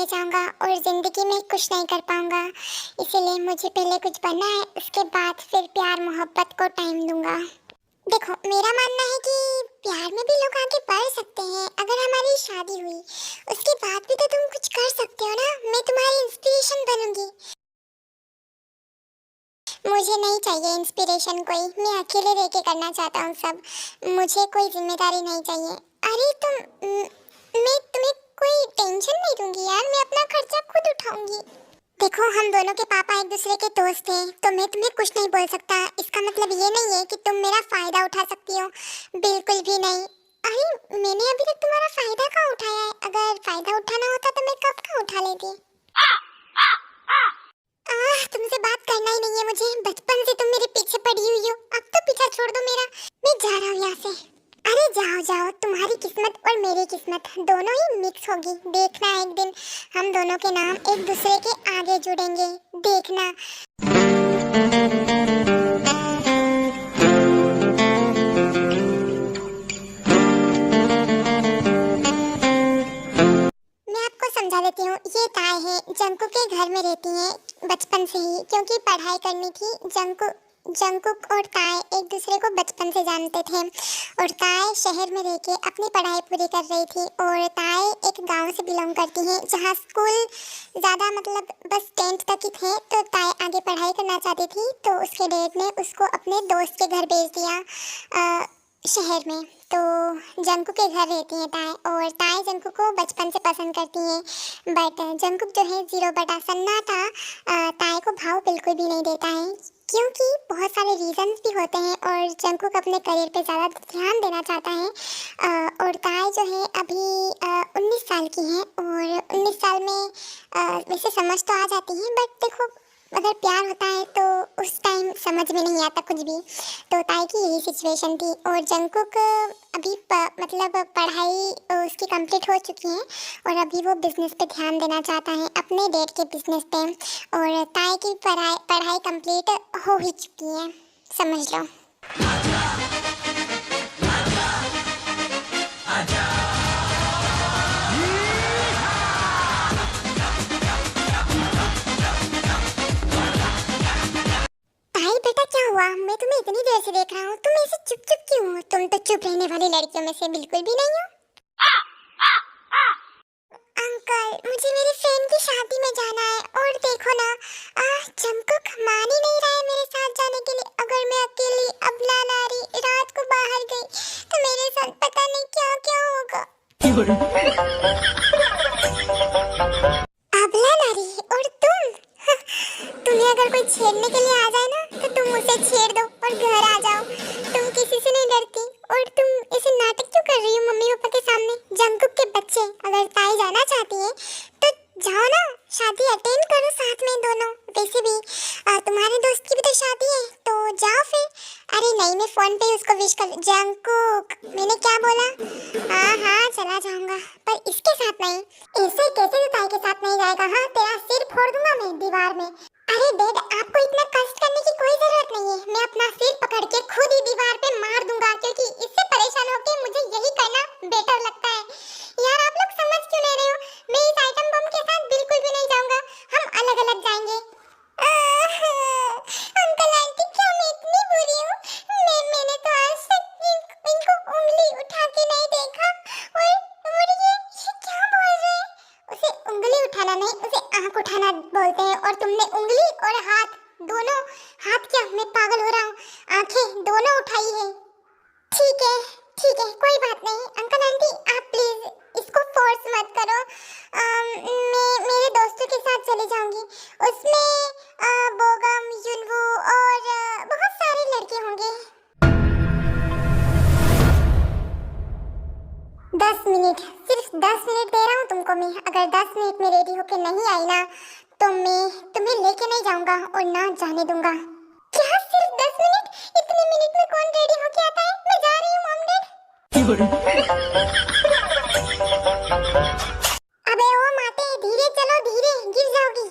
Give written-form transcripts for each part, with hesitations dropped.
रह जाऊंगा और जिंदगी में कुछ नहीं कर पाऊंगा। इसीलिए मुझे पहले कुछ बनना है, उसके बाद फिर प्यार मोहब्बत को टाइम दूंगा। देखो, मेरा मानना है कि प्यार में भी लोग आगे बढ़ सकते हैं। अगर हमारी शादी हुई उसके बाद भी तो तुम कुछ कर सकते हो ना। मैं तुम्हारी इंस्पिरेशन बनूंगी। मुझे नहीं चाहिए इंस्पिरेशन कोई, मैं अकेले रह के करना चाहता हूँ सब। मुझे कोई जिम्मेदारी नहीं चाहिए। अरे मैं तुम्हें कोई टेंशन नहीं दूंगी यार, मैं अपना खर्चा खुद उठाऊंगी। देखो, हम दोनों के पापा एक दूसरे के दोस्त हैं, तो मैं तुम्हें कुछ नहीं बोल सकता। इसका मतलब ये नहीं है कि तुम मेरा फायदा उठा सकती हो, बिल्कुल भी नहीं। अरे मैंने अभी तक तुम्हारा फायदा कहाँ उठाया है? अगर फायदा उठाना होता तो मैं कब का उठा लेती। तुमसे बात करना ही नहीं है मुझे। बचपन से तुम मेरे पीछे पड़ी हुई हो, अब तो पीछा छोड़ दो मेरा। मैं जा रहा हूँ यहाँ से। अरे जाओ जाओ, तुम्हारी किस्मत और मेरी किस्मत दोनों ही मिक्स होगी। देखना एक दिन हम दोनों के नाम एक दूसरे के आगे जुड़ेंगे, देखना। मैं आपको समझा देती हूँ। ये ताए हैं, जंकू के घर में रहती हैं बचपन से ही, क्योंकि पढ़ाई करनी थी। जंकुक और ताए एक दूसरे को बचपन से जानते थे और ताए शहर में रहकर अपनी पढ़ाई पूरी कर रही थी और ताए एक गांव से बिलोंग करती हैं जहां स्कूल ज़्यादा मतलब बस 10th तक ही थे। तो ताए आगे पढ़ाई करना चाहती थी, तो उसके डैड ने उसको अपने दोस्त के घर भेज दिया शहर में। तो जंकुक के घर रहती हैं ताए, और ताए जंकुक को बचपन से पसंद करती हैं। बट जंकुक जो है 0 बटा सन्नाटा ताए को भाव बिल्कुल भी नहीं देता है, क्योंकि बहुत सारे रीजंस भी होते हैं और जंकुक अपने करियर पे ज़्यादा ध्यान देना चाहता है। और ताए जो है अभी 19 साल की हैं और 19 साल में वैसे समझ तो आ जाती हैं, बट देखो अगर प्यार होता है तो उस टाइम समझ में नहीं आता कुछ भी। तो ताई की यही सिचुएशन थी और जंकुक अभी मतलब पढ़ाई उसकी कंप्लीट हो चुकी है और अभी वो बिजनेस पे ध्यान देना चाहता है, अपने डैड के बिजनेस पे। और ताई की पढ़ाई कंप्लीट हो ही चुकी है, समझ लो। मैं तुम्हें इतनी देर से देख रहा हूँ, तुम ऐसे चुप चुप क्यों हो? तुम तो चुप रहने वाली लड़कियों में से बिल्कुल भी नहीं हो। अंकल, मुझे मेरी फ्रेंड की शादी में जाना है और देखो ना, जंकुक मान ही नहीं रहा है मेरे साथ जाने के लिए। अगर मैं अकेली अबला नारी रात को बाहर गई तो मेरे साथ पता नहीं क्या क्या होगा। अबला नारी और तुम तुम्हें अगर कोई छेड़ने के लिए आ जाए ना तो तुम उसे छेड़ दो और घर आ जाओ। तुम किसी से नहीं डरती और तुम ऐसे नाटक क्यों कर रही हो मम्मी पापा के सामने? जंकुक के बच्चे, अगर ताई जाना चाहती है तो जाओ ना, शादी अटेंड करो साथ में दोनों। वैसे भी तुम्हारे दोस्त की भी तो शादी है, तो जाओ फिर। अरे नहीं, मैं फोन पे उसको विश कर। जंकुक, मैंने क्या बोला? हाँ चला जाऊंगा, पर इसके साथ नहीं। ऐसे कैसे ताई के साथ नहीं जाएगा? हाँ, तेरा सिर फोड़ दूंगा मैं दीवार में। अरे डैड, आपको इतना कष्ट करने की कोई जरूरत नहीं है। मैं अपना सिर पकड़ के खुद ही दीवार पे मार दूंगा, क्योंकि इससे परेशान होके मुझे यही करना बेटर लगता है। यार आप लोग समझ क्यों नहीं रहे हो? मैं इस आइटम बम के साथ बिल्कुल भी नहीं जाऊंगा, हम अलग अलग जाएंगे। अंकल आंटी, क्या मैं इतनी बुरी हूँ? मैंने तो आज तक इनको उंगली उठा के नहीं देखा। और ये क्या बोल रहे हैं? उसे उंगली उठाना नहीं, उसे आंख उठाना बोलते हैं। और तुमने उंगली और हाथ दोनों, हाथ क्या, मैं पागल हो रहा हूँ? आंखें दोनों उठाई है। ठीक है कोई बात नहीं। अंकल आंटी, आप प्लीज इसको फोर्स मत करो। मैं मेरे दोस्तों के साथ चली जाऊंगी, उसमें बोगम, युनवू और बहुत सारे लड़के होंगे। 10 मिनट, सिर्फ 10 मिनट दे रहा हूँ तुमको मैं। अगर 10 मिनट में रेडी होके नहीं आई ना तो मैं तुम्हें लेके नहीं जाऊंगा और ना जाने दूंगा। क्या सिर्फ 10 मिनट? इतने मिनट में कौन रेडी होके आता है? मैं जा रही हूँ मॉम डैड। अबे ओ माते, धीरे चलो, धीरे, गिर जाओगी।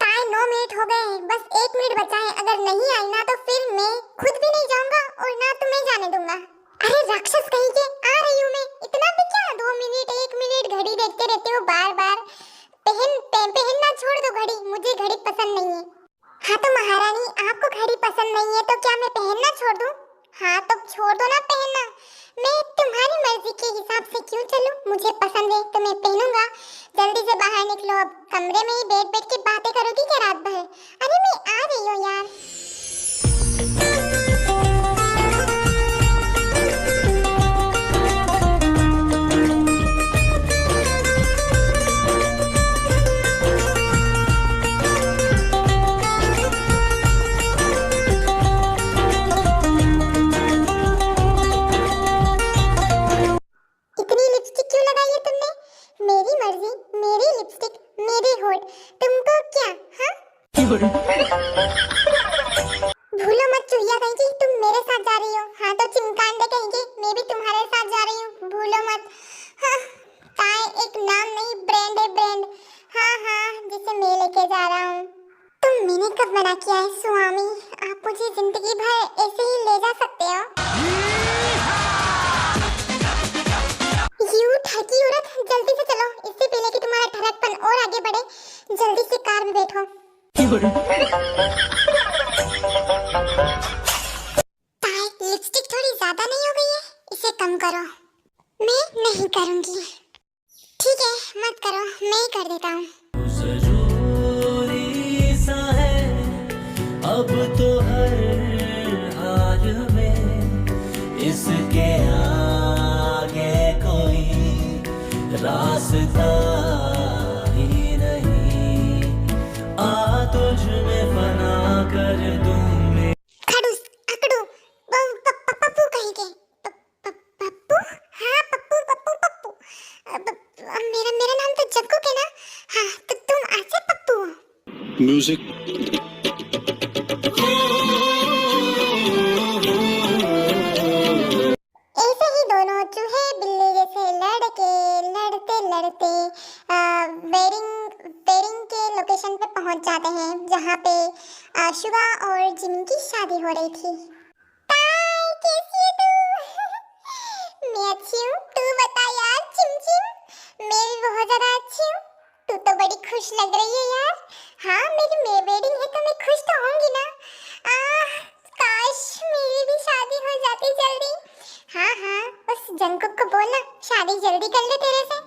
ताई 9 मिनट हो गए हैं, बस 1 मिनट बचा है। अगर नहीं आई ना तो फिर मैं खुद भी नहीं जाऊंगा और ना तुम्हें जाने दूंगा। अरे राक्षस कहीं के, आ रही हूँ मैं। इतना भी क्या, 2 मिनट 1 मिनट घड़ी देखते रहते हो बार बार। पहनना छोड़ दो घड़ी, मुझे घड़ी पसंद नहीं है। हाँ तो महारानी, आपको घड़ी पसंद नहीं है तो क्या मैं पहनना छोड़ दूं? हाँ तो छोड़ दो ना पहनना, मैं तुम्हारी मर्जी के हिसाब से क्यों चलूं? मुझे पसंद है तो मैं पहनूंगा। जल्दी से बाहर निकलो, अब कमरे में ही बैठ बैठ के बातें करोगी क्या रात भर? अरे मैं आ रही हूँ यार। इतनी लिपस्टिक क्यों लगाई है तुमने? मेरी मर्जी, मेरी लिपस्टिक, मेरे होठ, तुमको क्या? हाँ भूलो मत चुहिया कहीं की, तुम मेरे साथ जा रही हो। हाँ तो चिमकांडे कहेंगे, मैं भी तुम्हारे साथ जा रही हूँ, भूलो मत। हाँ ताए एक नाम नहीं, ब्रांड है ब्रांड। हाँ हाँ जिसे मैं लेके जा रहा हूँ। तुम मैंने कब मना किया है स्वामी? आप मुझे जिंदगी भर ऐसे ही ले जा सकते हो। थकी औरत, जल्दी से चलो, इससे पहले कि तुम्हारा ठरकपन और आगे बढ़े। जल्दी से कार में बैठो। ताई, लिपस्टिक थोड़ी ज्यादा नहीं हो गई है? इसे कम करो। मैं नहीं करूंगी। ठीक है मत करो, मैं ही कर देता हूँ। जरूरी सा है अब तो हर हाल में, इसके आगे कोई रास्ता ही नहीं। आ तुझ में फना कर दूं मैं। खड़ूस अकड़ू पप्पू कहीं के। पप्पू? हाँ पप्पू पप्पू पप्पू। मेरा नाम तो जग्गू के ना। हाँ तो तुम ऐसे पप्पू हो? म्यूजिक। ऐसे ही दोनों चूहे बिल्ली जैसे लड़ते लड़ते बेरिंग के लोकेशन पे पहुंच जाते हैं जहाँ पे शुगा और जिमी की शादी हो रही थी। ताई कैसी है तू? मैं अच्छी हूँ, तू बता यार चिमचिम। मैं भी बहुत ज्यादा अच्छी हूँ। तू तो बड़ी खुश लग रही है यार। हाँ मेरी वेडिंग है तो मैं खुश तो होंगी ना। काश मेरी भी शादी हो जाती जल्दी। हाँ हाँ उस जंकुक को बोलना शादी जल्दी कर ले तेरे से।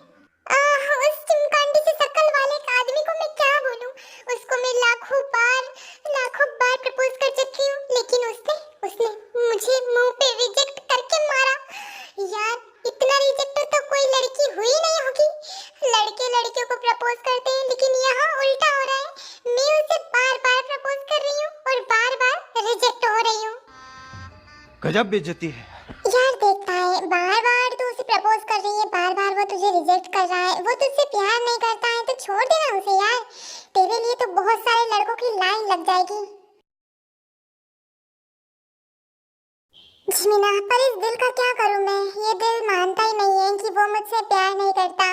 उस चिमकांडी से शकल वाले आदमी को मैं क्या बोलूं? उसको मैं लाखों बार प्रपोज कर चुकी हूँ, लेकिन उसने मुझे मुंह पे रिजेक्ट करके मारा। यार इतना रिजेक्ट तो कोई लड़की हुई नहीं होगी। लड़के लड़कियों को प्रपोज करते हैं, लेकिन यहाँ उल्टा हो रहा है। मैं उसे बार बार प्रपोज कर रही हूँ और बार बार रिजेक्ट हो रही हूँ। गजब बेइज्जती है यार देखता है, बार बार तू उसे प्रपोज कर रही है, बार बार वो तुझे रिजेक्ट कर रहा है। वो तुझसे प्यार नहीं करता है तो छोड़ देना उसे यार। तेरे लिए तो बहुत सारे लड़कों की लाइन लग जाएगी। झिमिना, पर इस दिल का क्या करूं मैं? ये दिल मानता ही नहीं है कि वो मुझसे प्यार नहीं करता।